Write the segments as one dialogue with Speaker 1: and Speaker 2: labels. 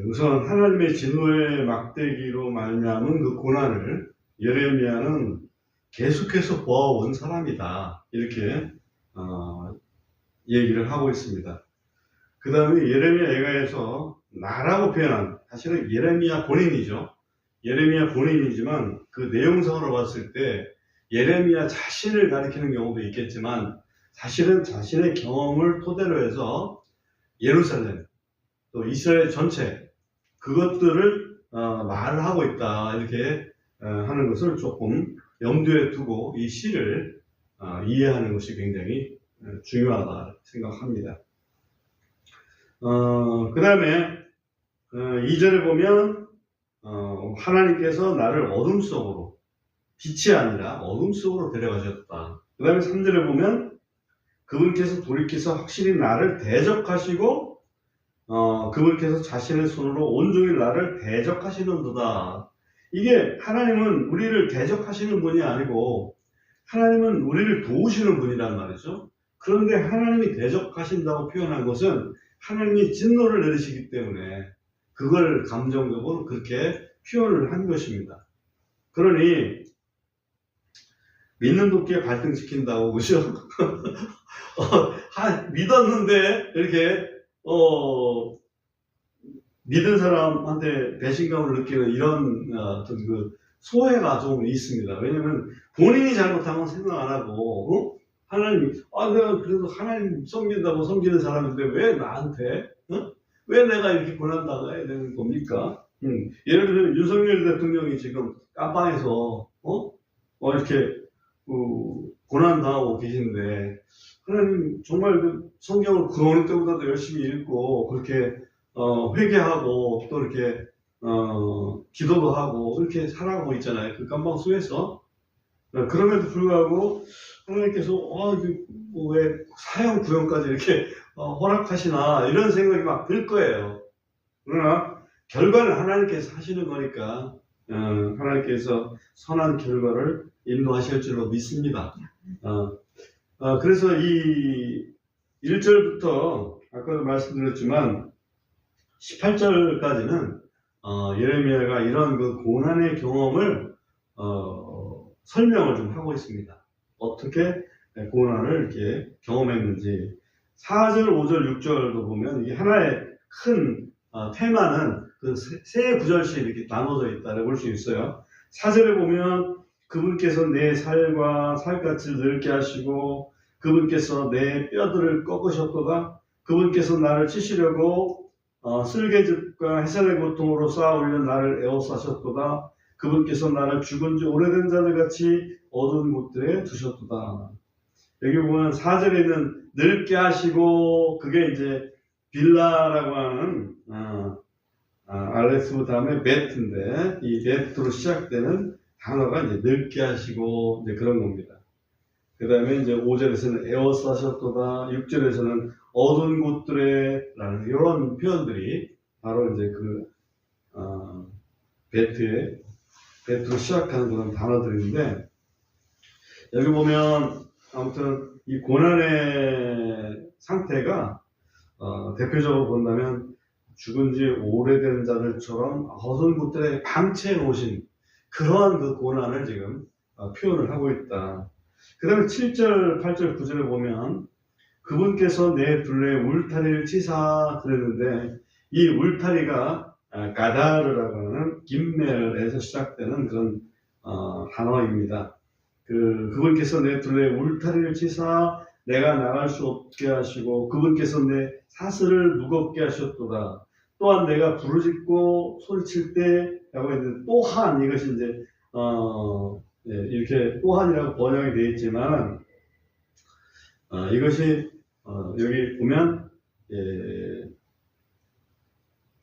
Speaker 1: 우선 하나님의 진노의 막대기로 말미암은 그 고난을 예레미야는 계속해서 보아온 사람이다, 이렇게 얘기를 하고 있습니다. 그 다음에 예레미야 예가에서 나라고 표현한, 사실은 예레미야 본인이죠. 예레미야 본인이지만 그 내용상으로 봤을 때 예레미야 자신을 가리키는 경우도 있겠지만, 사실은 자신의 경험을 토대로 해서 예루살렘 또 이스라엘 전체 그것들을 말을 하고 있다, 이렇게 하는 것을 조금 염두에 두고 이 시를 이해하는 것이 굉장히 중요하다 생각합니다. 그 다음에 2절에 보면 하나님께서 나를 어둠 속으로, 빛이 아니라 어둠 속으로 데려가셨다. 그 다음에 3절에 보면 그분께서 돌이켜서 확실히 나를 대적하시고 그분께서 자신의 손으로 온종일 나를 대적하시는도다. 이게 하나님은 우리를 대적하시는 분이 아니고 하나님은 우리를 도우시는 분이란 말이죠. 그런데 하나님이 대적하신다고 표현한 것은 하나님이 진노를 내리시기 때문에 그걸 감정적으로 그렇게 표현을 한 것입니다. 그러니 믿는 도끼에 발등시킨다고, 그죠? 믿었는데 이렇게 믿은 사람한테 배신감을 느끼는 이런 어떤 그 소외가 좀 있습니다. 왜냐면 본인이 잘못하면 생각 안 하고, 하나님, 내가 그래도 하나님 섬긴다고 섬기는 사람인데 왜 나한테, 왜 내가 이렇게 고난당해야 되는 겁니까? 예를 들면 윤석열 대통령이 지금 깜빵에서 이렇게 고난당하고 계신데, 하나님 정말 그 성경을 그 어느 때보다도 열심히 읽고 그렇게 회개하고 또 이렇게 기도도 하고 이렇게 살아가고 있잖아요, 그 깜방 속에서. 그럼에도 불구하고 하나님께서 왜 사형 구형까지 이렇게 허락하시나, 이런 생각이 막 들 거예요. 그러나 결과는 하나님께서 하시는 거니까 하나님께서 선한 결과를 인도하실 줄로 믿습니다. 그래서 이 1절부터 아까도 말씀드렸지만 18절까지는 예레미야가 이런 그 고난의 경험을 설명을 좀 하고 있습니다. 어떻게 고난을 이렇게 경험했는지. 4절, 5절, 6절도 보면 이게 하나의 큰 테마는 그 세 구절씩 이렇게 나눠져 있다고 볼 수 있어요. 4절에 보면 그분께서 내 살과 살갗을 늙게 하시고 그분께서 내 뼈들을 꺾으셨도다. 그분께서 나를 치시려고 쓸개즙과 해산의 고통으로 쌓아 올려 나를 에워싸셨도다. 그분께서 나를 죽은 지 오래된 자들 같이 어두운 곳들에 두셨도다. 여기 보면 4절에는 늙게 하시고, 그게 이제 빌라라고 하는 알레스 다음에 베트인데, 이 베트로 시작되는 단어가 이제 늙게 하시고 이제 그런 겁니다. 그 다음에 이제 5절에서는 에워싸셨도다, 6절에서는 어두운 곳들에 라는 이런 표현들이 바로 이제 그 베트로 시작하는 그런 단어들인데, 여기 보면 아무튼 이 고난의 상태가 대표적으로 본다면 죽은 지 오래된 자들처럼 어두운 곳들에 방치해 놓으신 그러한 그 고난을 지금 표현을 하고 있다. 그 다음에 7절, 8절, 9절에 보면 그분께서 내 둘레에 울타리를 치사 그랬는데, 이 울타리가 가다르라고 하는 김멜에서 시작되는 그런 단어입니다. 그분께서 내 둘레에 울타리를 치사 내가 나갈 수 없게 하시고 그분께서 내 사슬을 무겁게 하셨도다. 또한 내가 부르짖고 소리칠 때 라고 했는데, 또한, 이것이 이제 이렇게 또한이라고 번역이 되어 있지만 이것이 여기 보면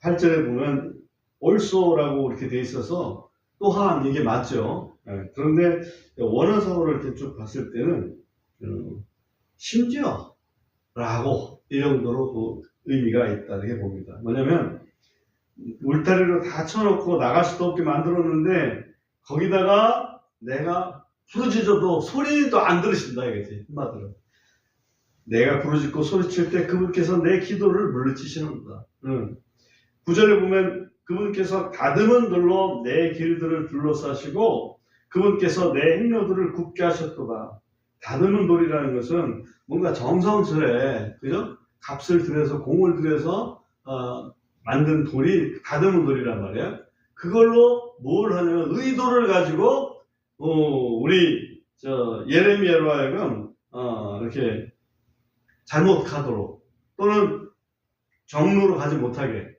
Speaker 1: 8절에 보면 also라고 이렇게 되어 있어서 또한, 이게 맞죠. 그런데 원어성으로 이렇게 쭉 봤을 때는 심지어 라고 이 정도로 또 의미가 있다고 봅니다. 뭐냐면 울타리로 다 쳐놓고 나갈 수도 없게 만들었는데 거기다가 내가 부르짖어도 소리도 안 들으신다, 이거지. 한마디로 내가 부르짖고 소리칠 때 그분께서 내 기도를 물리치시는구나. 9절에 보면 그분께서 다듬은 돌로 내 길들을 둘러싸시고 그분께서 내 행로들을 굽게 하셨도다. 다듬은 돌이라는 것은 뭔가 정성스레, 그죠? 값을 들여서, 공을 들여서, 만든 돌이 다듬은 돌이란 말이야. 그걸로 뭘 하냐면 의도를 가지고, 우리, 예레미야로 하여금, 이렇게 잘못 가도록, 또는 정로로 가지 못하게,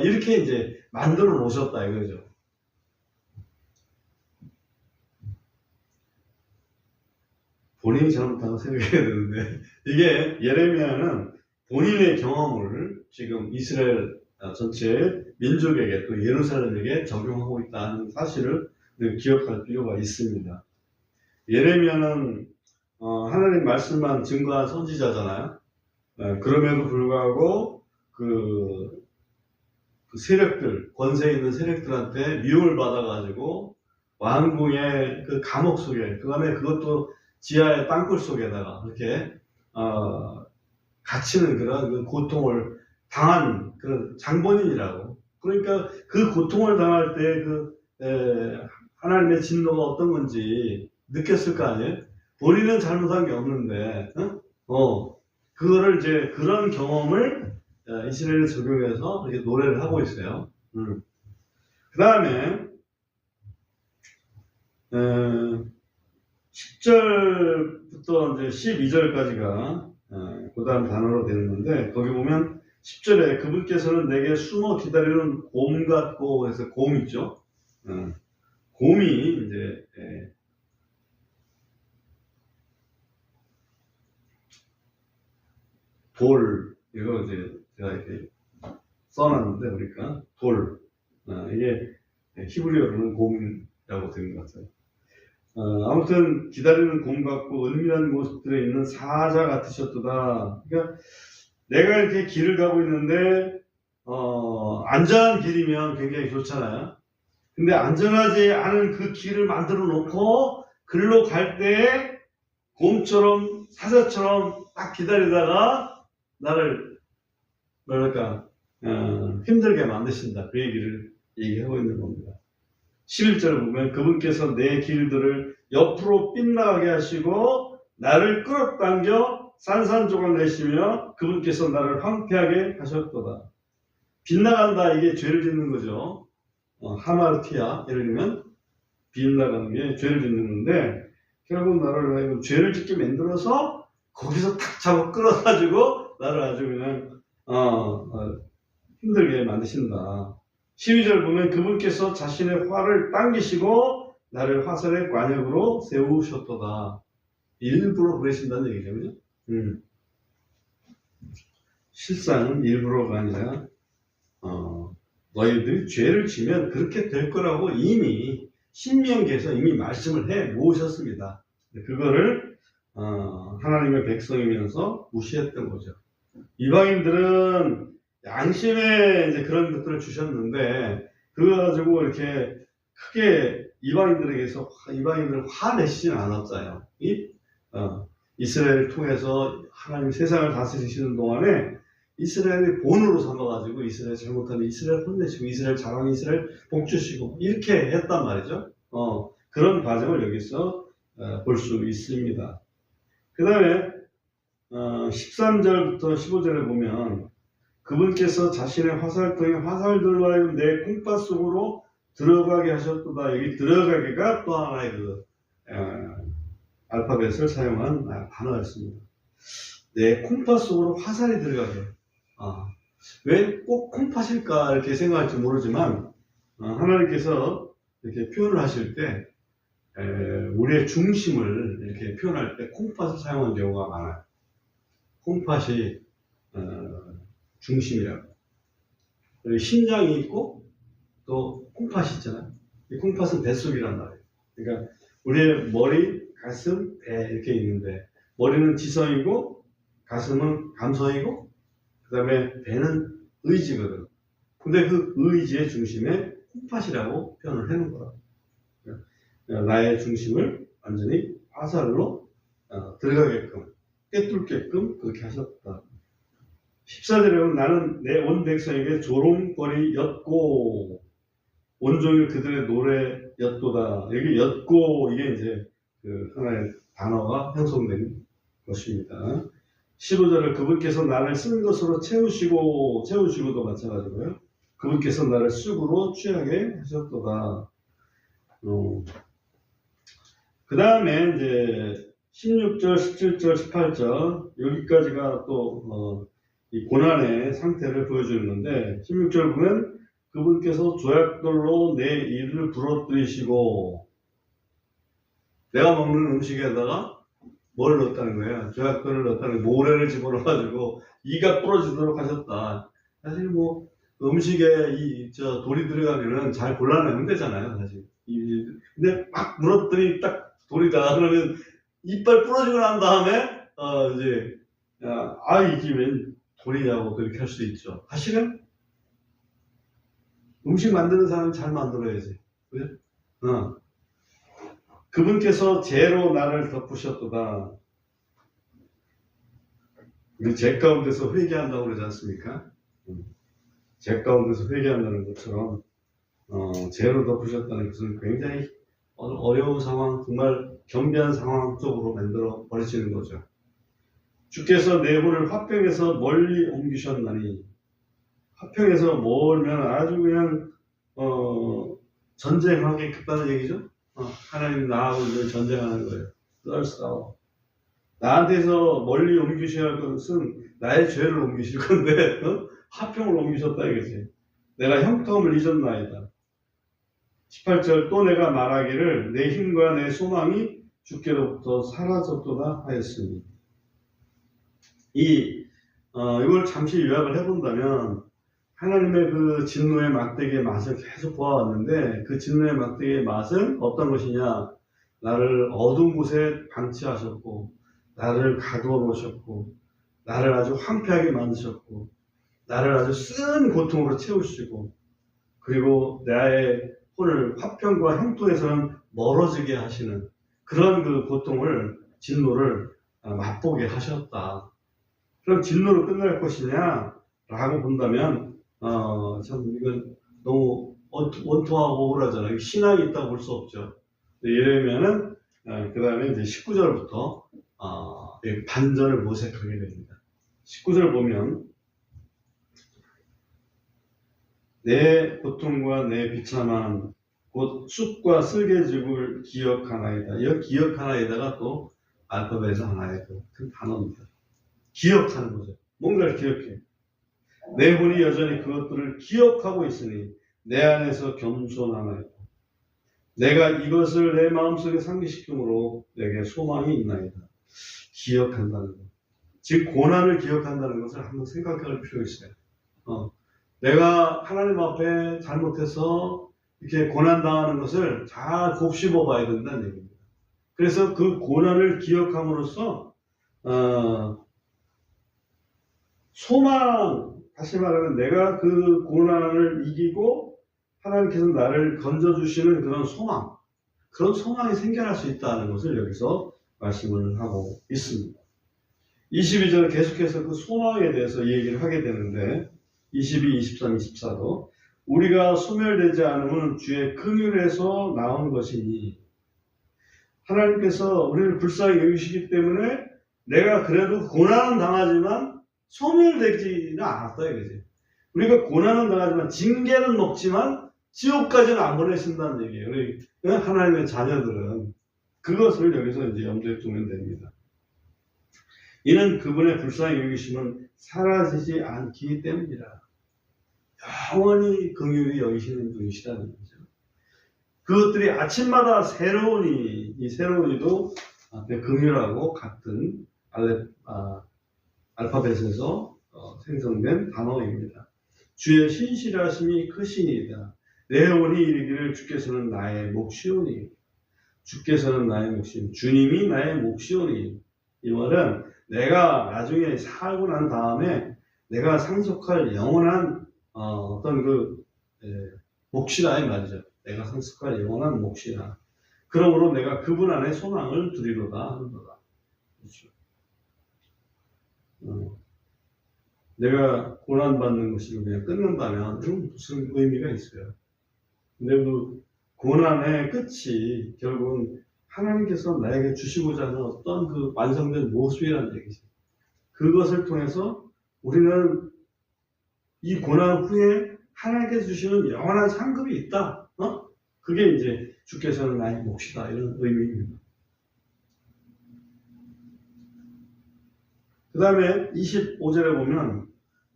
Speaker 1: 이렇게 이제 만들어 놓으셨다 이거죠. 본인이 잘못한 거 생각해야 되는데, 이게 예레미야는 본인의 경험을 지금 이스라엘 전체 민족에게 또 예루살렘에게 적용하고 있다는 사실을 기억할 필요가 있습니다. 예레미야는 하나님 말씀만 증거한 선지자잖아요. 그럼에도 불구하고 그 세력들, 권세 있는 세력들한테 미움을 받아가지고 왕궁의 그 감옥 속에, 그 다음에 그것도 지하의 땅굴 속에다가 이렇게 갇히는 그런 그 고통을 당한 그런 장본인이라고. 그러니까 그 고통을 당할 때 하나님의 진노가 어떤 건지 느꼈을 거 아니에요? 본인은 잘못한 게 없는데, 그거를 이제 그런 경험을 이스라엘에 적용해서 이렇게 노래를 하고 있어요. 그 다음에 10절부터 이제 12절까지가 그 다음 단어로 되는 건데, 거기 보면 10절에 그분께서는 내게 숨어 기다리는 곰 같고 해서 곰 있죠. 곰이 이제 돌, 이거 이제 제가 이렇게 써놨는데, 우리가 돌, 이게 히브리어로는 곰이라고 되는 것 같아요. 아무튼 기다리는 곰 같고 은밀한 모습들에 있는 사자 같으셨도다. 그러니까 내가 이렇게 길을 가고 있는데 안전한 길이면 굉장히 좋잖아요. 근데 안전하지 않은 그 길을 만들어 놓고 글로 갈 때 곰처럼 사자처럼 딱 기다리다가 나를 뭐랄까 힘들게 만드신다. 그 얘기를 얘기하고 있는 겁니다. 11절을 보면 그분께서 내 길들을 옆으로 빗나가게 하시고 나를 끌어당겨 산산조각 내시며 그분께서 나를 황폐하게 하셨도다. 빗나간다, 이게 죄를 짓는 거죠. 하마르티아, 예를 들면 빗나가는 게 죄를 짓는 건데, 결국 나를 죄를 짓게 만들어서 거기서 탁 잡아 끌어가지고 나를 아주 그냥 힘들게 만드신다. 12절 보면 그분께서 자신의 활을 당기시고 나를 화살의 관역으로 세우셨도다. 일부러 그러신다는 얘기죠. 그죠? 실상은 일부러가 아니라 너희들이 죄를 지면 그렇게 될 거라고 이미 신명기에서 이미 말씀을 해 놓으셨습니다. 그거를 하나님의 백성이면서 무시했던 거죠. 이방인들은 양심의 이제 그런 것들을 주셨는데, 그거 가지고 이렇게 크게 이방인들을 화내시지는 않았어요. 이스라엘을 통해서 하나님 세상을 다스리시는 동안에 이스라엘의 본으로 삼아가지고 이스라엘 잘못하면 이스라엘 혼내시고 이스라엘 잘하면 이스라엘 복주시고 이렇게 했단 말이죠. 그런 과정을 여기서 볼 수 있습니다. 그 다음에 13절부터 15절에 보면 그분께서 자신의 화살통에 화살들로 하여금 내 콩팥 속으로 들어가게 하셨도다. 여기 들어가게가 또 하나의 알파벳을 사용한 단어였습니다. 내 콩팥 속으로 화살이 들어가게. 왜 꼭 콩팥일까 이렇게 생각할지 모르지만 하나님께서 이렇게 표현을 하실 때 우리의 중심을 이렇게 표현할 때 콩팥을 사용한 경우가 많아요. 콩팥이 중심이라고. 그리고 심장이 있고 또 콩팥이 있잖아요. 이 콩팥은 뱃속이란 말이에요. 그러니까 우리의 머리, 가슴, 배 이렇게 있는데 머리는 지성이고 가슴은 감성이고 그 다음에 배는 의지거든. 근데 그 의지의 중심에 콩팥이라고 표현을 해놓은 거야. 나의 중심을 완전히 화살로 들어가게끔 꿰뚫게끔 그렇게 하셨다. 14절에 보면 나는 내 온 백성에게 조롱거리였고 온종일 그들의 노래였도다. 여기 였고 이게 이제 그 하나의 단어가 형성된 것입니다. 15절을 그분께서 나를 쓴 것으로 채우시고도 마찬가지고요. 그분께서 나를 쑥으로 취하게 하셨도다. 그 다음에 이제 16절, 17절, 18절 여기까지가 또 이 고난의 상태를 보여주는 건데 16절 보면 그분께서 조약돌로 내 이를 부러뜨리시고 내가 먹는 음식에다가 뭘 넣었다는 거야? 조약돌을 넣었다는 거야. 모래를 집어넣어가지고 이가 부러지도록 하셨다. 사실 뭐 음식에 저 돌이 들어가면은 잘 골라내면 되잖아요, 사실. 근데 막 물었더니 딱 돌이다. 그러면 이빨 부러지고 난 다음에 이제 이게 웬 돌이냐고 그렇게 할 수 있죠. 사실은 음식 만드는 사람이 잘 만들어야지. 그죠? 그분께서 죄로 나를 덮으셨도다. 우리 죄 가운데서 회개한다고 그러지 않습니까? 죄 가운데서 회개한다는 것처럼 죄로 덮으셨다는 것은 굉장히 어려운 상황, 정말 경비한 상황 쪽으로 만들어 버리시는 거죠. 주께서 내 혼을 화평에서 멀리 옮기셨나니 화평에서 멀면 아주 그냥 전쟁하겠다는 얘기죠. 하나님 나하고 이제 전쟁하는 거예요. 싸워. 나한테서 멀리 옮기셔야 할 것은 나의 죄를 옮기실 건데 화평을 옮기셨다 이거지. 내가 형통을 잊었나이다. 18절 또 내가 말하기를 내 힘과 내 소망이 주께로부터 사라졌도다 하였으니 이걸 잠시 요약을 해본다면 하나님의 그 진노의 막대기의 맛을 계속 보아왔는데 그 진노의 막대기의 맛은 어떤 것이냐? 나를 어두운 곳에 방치하셨고 나를 가두어 놓으셨고 나를 아주 황폐하게 만드셨고 나를 아주 쓴 고통으로 채우시고 그리고 나의 혼을 화평과 형통에서는 멀어지게 하시는 그런 그 고통을 진노를 맛보게 하셨다. 그럼 진노로 끝날 것이냐? 라고 본다면 참 이건 너무 원통하고 억울하잖아요. 신앙이 있다고 볼 수 없죠. 이러면은 그 다음에 이제 19절부터 반전을 모색하게 됩니다. 19절 보면 내 고통과 내 비참함 곧 쑥과 쓸개죽을 기억하나이다. 이 기억하나이다가 또 알파벳의 하나의 큰 단어입니다. 기억하는 거죠. 뭔가를 기억해. 내 혼이 여전히 그것들을 기억하고 있으니 내 안에서 겸손하나이다. 내가 이것을 내 마음속에 상기시킴으로 내게 소망이 있나이다. 기억한다는 것. 즉 고난을 기억한다는 것을 한번 생각할 필요가 있어요. 내가 하나님 앞에 잘못해서 이렇게 고난당하는 것을 잘 곱씹어 봐야 된다는 얘기입니다. 그래서 그 고난을 기억함으로써 소망, 다시 말하면 내가 그 고난을 이기고 하나님께서 나를 건져주시는 그런 소망이 생겨날 수 있다는 것을 여기서 말씀을 하고 있습니다. 22절 계속해서 그 소망에 대해서 얘기를 하게 되는데 22, 23, 24도 우리가 소멸되지 않으면 주의 긍휼에서 나온 것이니 하나님께서 우리를 불쌍히 여기시기 때문에 내가 그래도 고난은 당하지만 소멸되지는 않았다 이거지. 우리가 고난은 당하지만 징계는 먹지만 지옥까지는 안 보내신다는 얘기예요. 우리 하나님의 자녀들은 그것을 여기서 이제 염두에 두면 됩니다. 이는 그분의 불쌍히 여기심은 사라지지 않기 때문이라. 영원히 긍휼히 여기시는 분이시라는 거죠. 그것들이 아침마다 새로우니 이 새로우니도 긍휼하고 같은 알파벳에서 생성된 단어입니다. 주의 신실하심이 크시니이다. 내 혼이 이르기를 주께서는 나의 몫이오니 주께서는 나의 몫이오니 주님이 나의 몫이오니 이 말은 내가 나중에 살고 난 다음에 내가 상속할 영원한 어떤 몫이다 이 말이죠. 내가 상속할 영원한 몫이다. 그러므로 내가 그분 안에 소망을 두리로다 하는 거다. 그렇죠. 내가 고난받는 것으로 그냥 끝난다면 그럼 무슨 의미가 있어요? 근데 그 고난의 끝이 결국은 하나님께서 나에게 주시고자 하는 어떤 그 완성된 모습이라는 얘기죠. 그것을 통해서 우리는 이 고난 후에 하나님께서 주시는 영원한 상급이 있다. 그게 이제 주께서는 나의 몫이다. 이런 의미입니다. 그 다음에 25절에 보면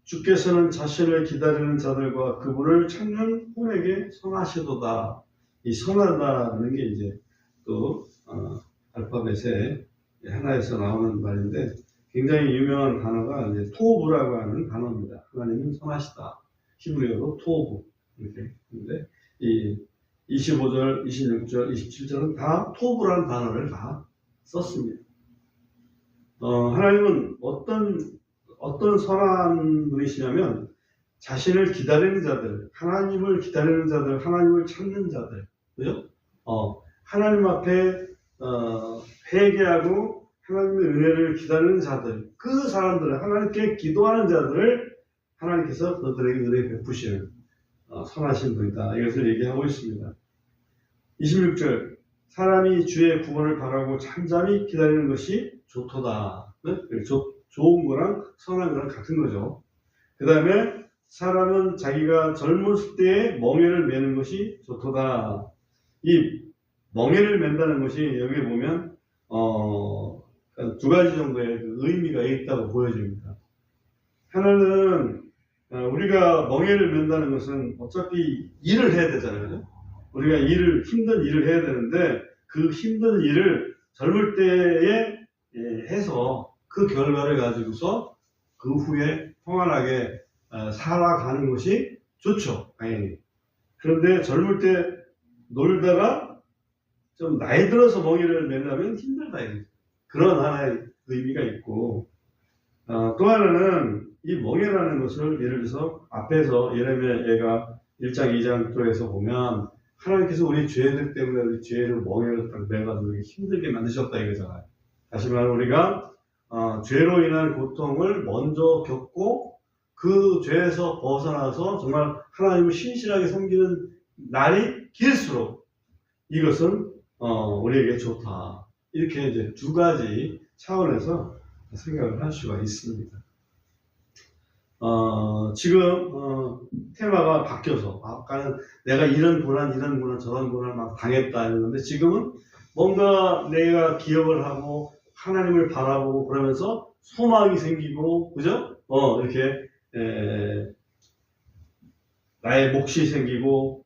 Speaker 1: 주께서는 자신을 기다리는 자들과 그분을 찾는 혼에게 선하시도다. 이 선하다는 게 이제 또 알파벳의 하나에서 나오는 말인데 굉장히 유명한 단어가 이제 토브라고 하는 단어입니다. 하나님은 선하시다. 히브리어로 토브 이렇게 있는데 이 25절, 26절, 27절은 다 토브라는 단어를 다 썼습니다. 하나님은 어떤 선한 분이시냐면 자신을 기다리는 자들, 하나님을 기다리는 자들, 하나님을 찾는 자들, 그죠? 하나님 앞에 회개하고 하나님의 은혜를 기다리는 자들, 그 사람들을 하나님께 기도하는 자들을 하나님께서 그들에게 은혜 베푸시는 선하신 분이다. 이것을 얘기하고 있습니다. 26절 사람이 주의 구원을 바라고 잠잠히 기다리는 것이 좋도다. 네? 좋은 거랑 선한 거랑 같은 거죠. 그 다음에 사람은 자기가 젊었을 때에 멍에를 매는 것이 좋도다. 이 멍에를 맨다는 것이 여기 보면 두 가지 정도의 의미가 있다고 보여집니다. 하나는 우리가 멍에를 맨다는 것은 어차피 일을 해야 되잖아요. 우리가 힘든 일을 해야 되는데 그 힘든 일을 젊을 때에 해서 그 결과를 가지고서 그 후에 평안하게 살아가는 것이 좋죠. 당연히. 그런데 젊을 때 놀다가 좀 나이 들어서 멍에를 매려면 힘들다. 그런 하나의 의미가 있고 또 하나는 이 멍에라는 것을 예를 들어서 앞에서 예레미야가 1장 2장 쪽에서 보면 하나님께서 우리 죄들 때문에 우리 죄를 멍에를 딱 매가지고 힘들게 만드셨다 이거잖아요. 다시 말하면 우리가 죄로 인한 고통을 먼저 겪고 그 죄에서 벗어나서 정말 하나님을 신실하게 섬기는 날이 길수록 이것은 우리에게 좋다. 이렇게 이제 두 가지 차원에서 생각을 할 수가 있습니다. 지금 테마가 바뀌어서 아까는 내가 이런 고난 저런 고난 막 당했다 했는데 지금은 뭔가 내가 기억을 하고 하나님을 바라보고 그러면서 소망이 생기고 그죠? 이렇게 나의 몫이 생기고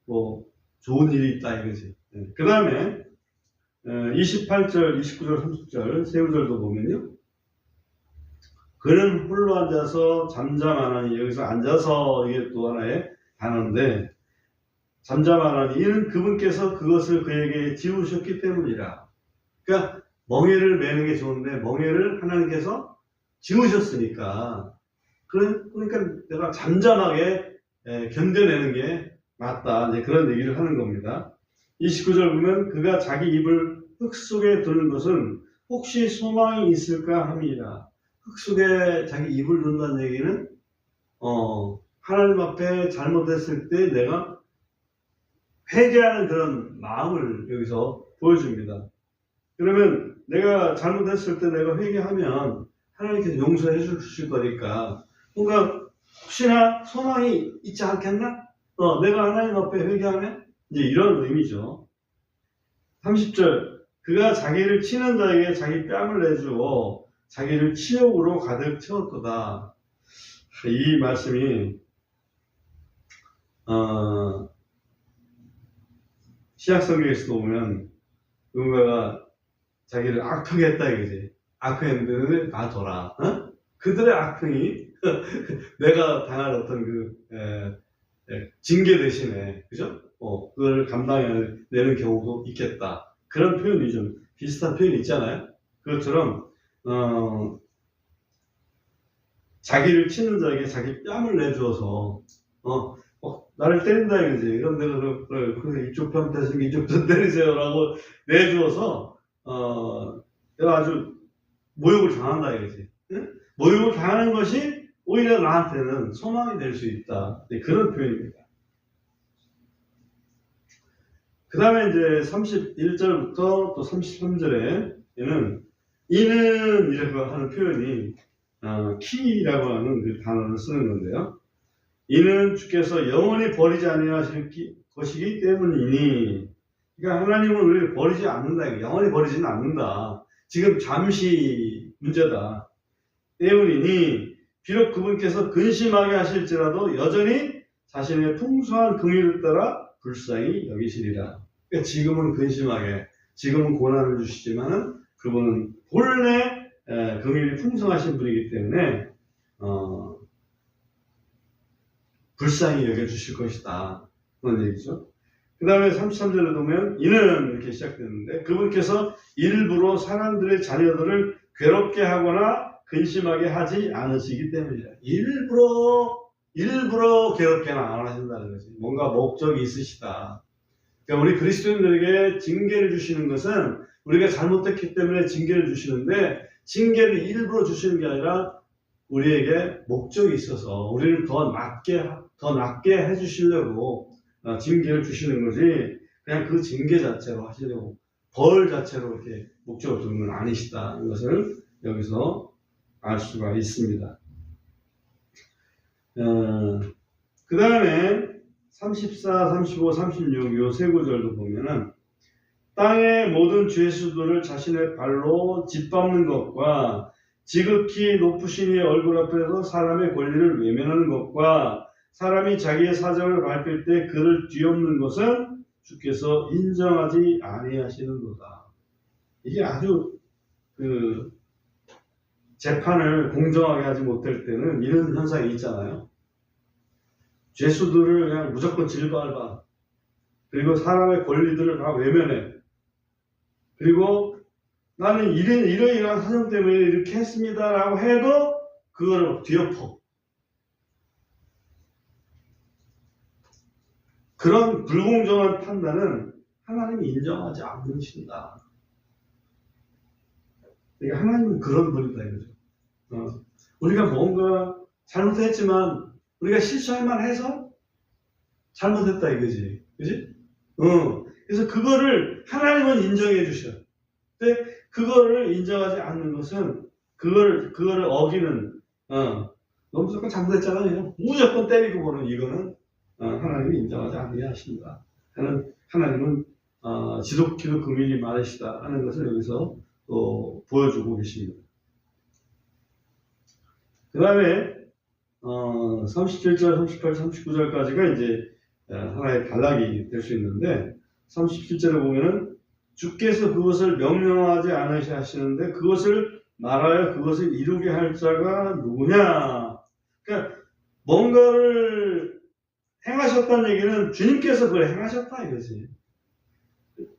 Speaker 1: 뭐 좋은 일이 있다 이거지. 그 다음에 28절, 29절, 30절 세 구절도 보면요. 그는 홀로 앉아서 잠잠하나니 여기서 앉아서 이게 또 하나의 단어인데 잠잠하나니 이는 그분께서 그것을 그에게 지우셨기 때문이라. 그러니까 멍에를 매는 게 좋은데 멍에를 하나님께서 지우셨으니까 그러니까 내가 잠잠하게 견뎌내는 게 맞다. 이제 그런 얘기를 하는 겁니다. 29절 보면 그가 자기 입을 흙 속에 두는 것은 혹시 소망이 있을까 함이라. 흙 속에 자기 입을 둔다는 얘기는 하나님 앞에 잘못했을 때 내가 회개하는 그런 마음을 여기서 보여줍니다. 그러면 내가 잘못했을 때 내가 회개하면 하나님께서 용서해 주실 거니까 뭔가 혹시나 소망이 있지 않겠나? 내가 하나님 앞에 회개하면 이제 이런 의미죠. 30절 그가 자기를 치는 자에게 자기 뺨을 내주어 자기를 치욕으로 가득 채웠도다. 이 말씀이 신약성경에서도 보면 누군가가 자기를 악하게 했다 이거지. 악했는데 놔둬라. 그들의 악행이 내가 당할 어떤 징계 대신에 그죠? 그걸 감당해내는 경우도 있겠다. 그런 표현이 좀 비슷한 표현이 있잖아요. 그것처럼 자기를 치는 자에게 자기 뺨을 내주어서 나를 때린다 이거지. 그럼 내가 그래 이쪽 편 대신 이쪽 편 때리세요라고 내주어서 내가 아주 모욕을 당한다 이거지. 모욕을 당하는 것이 오히려 나한테는 소망이 될 수 있다. 네, 그런 표현입니다. 그 다음에 이제 31절부터 또 33절에 이는 이렇게 하는 표현이 키라고 하는 그 단어를 쓰는 건데요. 이는 주께서 영원히 버리지 아니하실 것이기 때문이니, 그러니까 하나님은 우리를 버리지 않는다. 영원히 버리지는 않는다. 지금 잠시 문제다. 때문이니 비록 그분께서 근심하게 하실지라도 여전히 자신의 풍성한 긍휼을 따라 불쌍히 여기시리라. 그러니까 지금은 근심하게, 지금은 고난을 주시지만은 그분은 본래 긍휼이 풍성하신 분이기 때문에 불쌍히 여겨주실 것이다. 그런 얘기죠. 그 다음에 33절에 보면 이는 이렇게 시작되는데 그분께서 일부러 사람들의 자녀들을 괴롭게 하거나 근심하게 하지 않으시기 때문이다. 일부러 괴롭게는 안 하신다는 거지. 뭔가 목적이 있으시다. 그러니까 우리 그리스도인들에게 징계를 주시는 것은 우리가 잘못했기 때문에 징계를 주시는데, 징계를 일부러 주시는 게 아니라 우리에게 목적이 있어서 우리를 더 낫게 해주시려고 징계를 주시는 거지, 그냥 그 징계 자체로 하시려고, 벌 자체로 이렇게 목적을 두는 건 아니시다. 이것을 여기서 알 수가 있습니다. 그 다음에 34, 35, 36 요 세 구절도 보면은 땅의 모든 죄수들을 자신의 발로 짓밟는 것과 지극히 높으신 이의 얼굴 앞에서 사람의 권리를 외면하는 것과 사람이 자기의 사정을 밝힐 때 그를 뒤엎는 것은 주께서 인정하지 아니하시는도다. 이게 아주 재판을 공정하게 하지 못할 때는 이런 현상이 있잖아요. 죄수들을 그냥 무조건 질밟아. 그리고 사람의 권리들을 다 외면해. 그리고 나는 이러이러한 사정 때문에 이렇게 했습니다라고 해도 그거를 뒤엎어. 그런 불공정한 판단은 하나님이 인정하지 않으신다. 그러니까 하나님은 그런 분이다 이거죠. 우리가 뭔가 잘못했지만 우리가 실수할 만해서 잘못했다 이거지. 그지? 그래서 그거를 하나님은 인정해 주셔. 근데 그거를 인정하지 않는 것은 그거를 어기는 너 무조건 잘못했잖아요. 무조건 때리고 보는 이거는 하나님이 인정하지 아니하신다. 하나님은 지독히도 긍휼이 많으시다 하는 것을 여기서 또 보여주고 계십니다. 그 다음에 37절, 38, 39절까지가 이제 하나의 단락이 될 수 있는데, 37절에 보면은 주께서 그것을 명령하지 않으셔 하시는데 그것을 말하여 그것을 이루게 할 자가 누구냐. 그러니까 뭔가를 행하셨다는 얘기는 주님께서 그걸 행하셨다 이거지.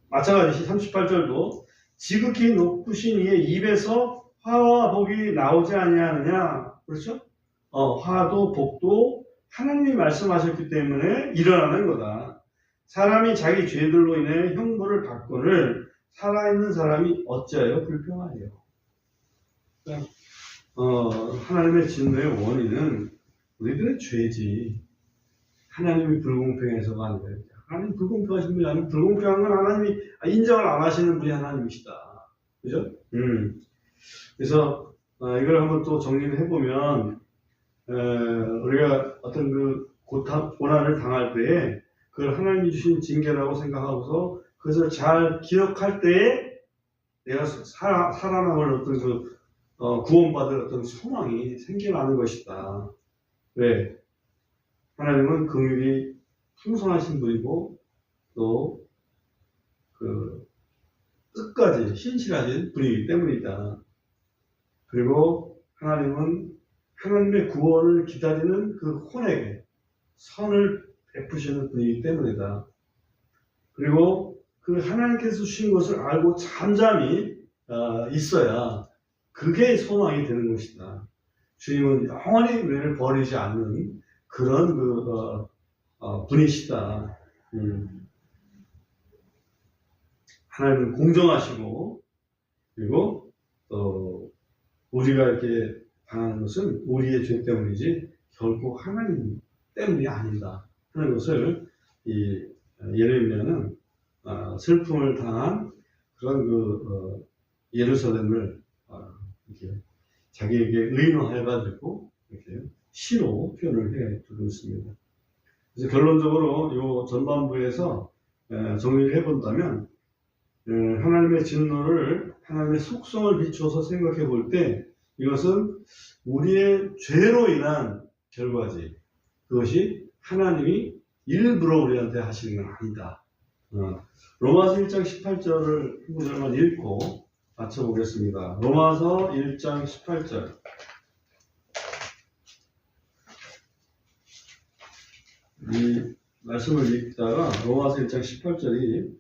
Speaker 1: 마찬가지 38절도 지극히 높으신 이의 입에서 화와 복이 나오지 아니하느냐. 그렇죠? 화도 복도 하나님이 말씀하셨기 때문에 일어나는 거다. 사람이 자기 죄들로 인해 형벌을 받거늘 살아있는 사람이 어찌하여 불평하리요. 그러니까 하나님의 진노의 원인은 우리들의 죄지. 하나님이 불공평해서가 아니라, 하나님 불공평하신 분이 아니고 불공평한 건 하나님이 인정을 안 하시는 분이 하나님이시다. 그죠? 그래서 이걸 한번 또 정리를 해보면, 우리가 어떤 고난을 당할 때에 그걸 하나님이 주신 징계라고 생각하고서 그것을 잘 기억할 때에 내가 살아남을 어떤 구원받을 어떤 소망이 생겨나는 것이다. 왜? 하나님은 긍휼이 풍성하신 분이고 또 끝까지 신실하신 분이기 때문이다. 그리고 하나님은 하나님의 구원을 기다리는 그 혼에게 선을 베푸시는 분이기 때문이다. 그리고 그 하나님께서 주신 것을 알고 잠잠히 있어야 그게 소망이 되는 것이다. 주님은 영원히 우리를 버리지 않는 그런 분이시다. 하나님은 공정하시고, 그리고 또 우리가 이렇게 당하는 것은 우리의 죄 때문이지 결코 하나님 때문이 아니다 하는 것을 이 예레미야는 슬픔을 당한 그런 예루살렘을 이렇게 자기에게 의논해가지고 이렇게 시로 표현을 해두고 있습니다. 그래서 결론적으로 이 전반부에서 정리를 해본다면 하나님의 진노를 하나님의 속성을 비추어서 생각해 볼 때 이것은 우리의 죄로 인한 결과지 그것이 하나님이 일부러 우리한테 하시는 건 아니다. 로마서 1장 18절을 한 구절만 읽고 마쳐보겠습니다. 로마서 1장 18절. 이 말씀을 읽다가 로마서 1장 18절이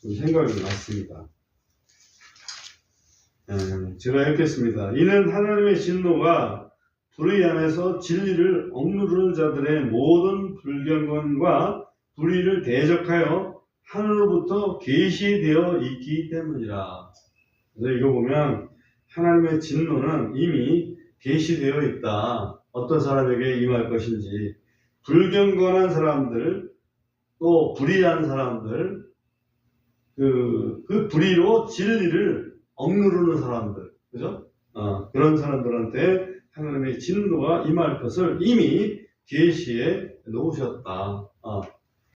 Speaker 1: 좀 생각이 났습니다. 제가 읽겠습니다. 이는 하나님의 진노가 불의 안에서 진리를 억누르는 자들의 모든 불경건과 불의를 대적하여 하늘로부터 계시되어 있기 때문이라. 그래서 이거 보면 하나님의 진노는 이미 계시되어 있다. 어떤 사람에게 임할 것인지 불경건한 사람들 또 불의한 사람들 그 불의로 진리를 억누르는 사람들 그죠? 그런 사람들한테 하나님의 진노가 임할 것을 이미 계시해 놓으셨다.